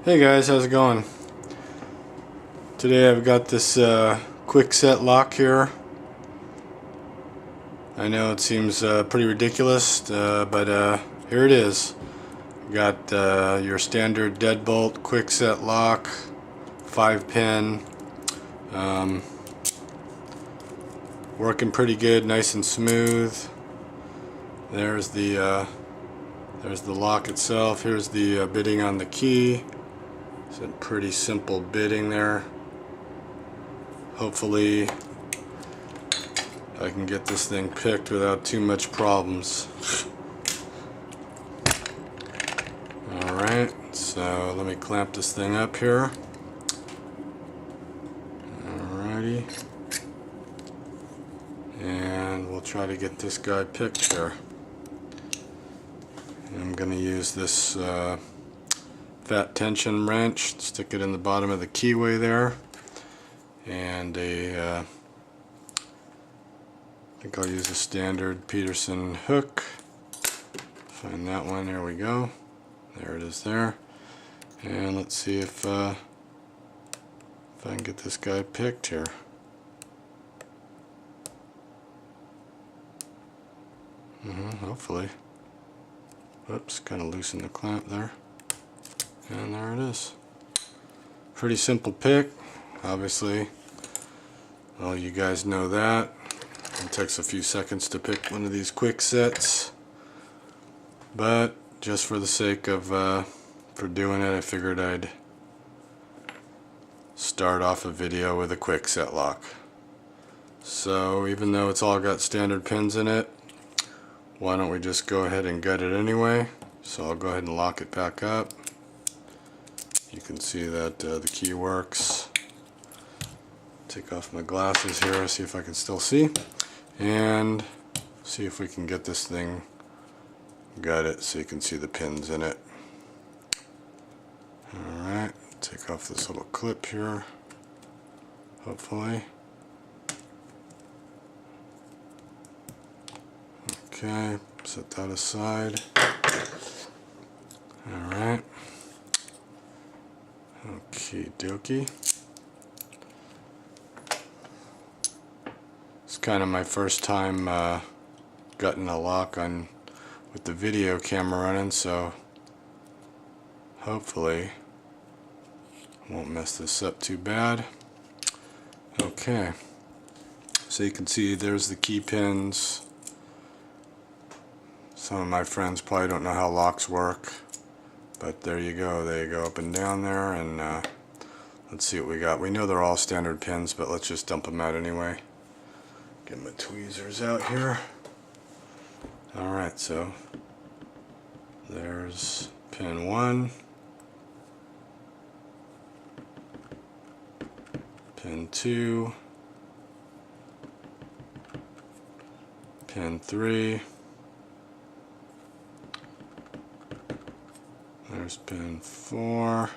Hey guys, how's it going? Today I've got this Kwikset lock here. I know it seems pretty ridiculous, but here it is. Got your standard deadbolt Kwikset lock, 5-pin. Working pretty good, nice and smooth. There's the lock itself. Here's the bitting on the key. It's a pretty simple bitting there. Hopefully I can get this thing picked without too much problems. Alright, so let me clamp this thing up here. Alrighty. And we'll try to get this guy picked here. I'm going to use this fat tension wrench, stick it in the bottom of the keyway there, and I think I'll use a standard Peterson hook. Find that one, there we go. There it is there. And let's see if I can get this guy picked here. Hopefully. Oops, kind of loosened the clamp there. And there it is. Pretty simple pick, obviously. Well, you guys know that. It takes a few seconds to pick one of these Kwiksets. But just for the sake of for doing it, I figured I'd start off a video with a Kwikset lock. So even though it's all got standard pins in it, why don't we just go ahead and gut it anyway. So I'll go ahead and lock it back up. You can see that the key works. Take off my glasses here, see if I can still see, and see if we can get this thing gutted so you can see the pins in it. Alright, take off this little clip here, hopefully. Okay, set that aside. Alright. Okie dokie. It's kind of my first time gutting a lock on with the video camera running, so hopefully I won't mess this up too bad. Okay, so you can see there's the key pins. Some of my friends probably don't know how locks work, but there you go. They go up and down there, and let's see what we got. We know they're all standard pins, but let's just dump them out anyway. Get my tweezers out here. Alright, so there's pin 1, pin 2, pin 3, there's pin 4,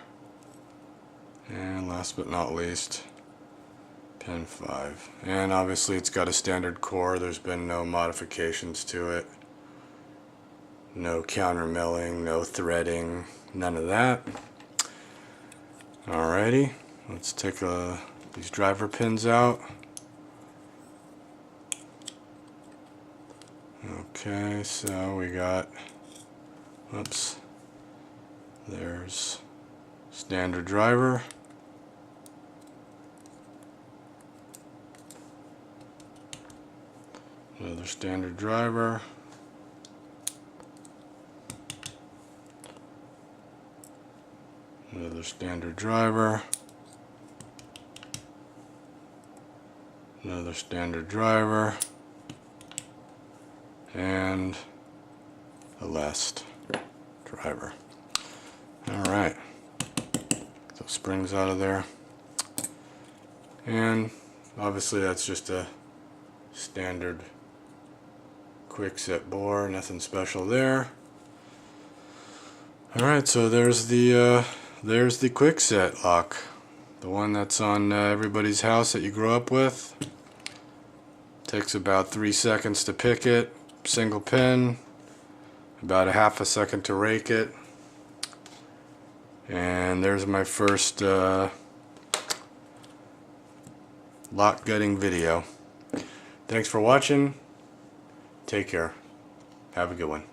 and last but not least, pin 5. And obviously it's got a standard core. There's been no modifications to it. No counter milling, no threading, none of that. Alrighty, let's take these driver pins out. Okay, so we got, whoops, there's standard driver. Another standard driver. Another standard driver. Another standard driver. And the last driver. Alright. Get those springs out of there. And obviously that's just a standard Kwikset bore, nothing special there. Alright, so there's the Kwikset lock. The one that's on everybody's house that you grew up with. Takes about 3 seconds to pick it, single pin, about a half a second to rake it. And there's my first lock gutting video. Thanks for watching. Take care. Have a good one.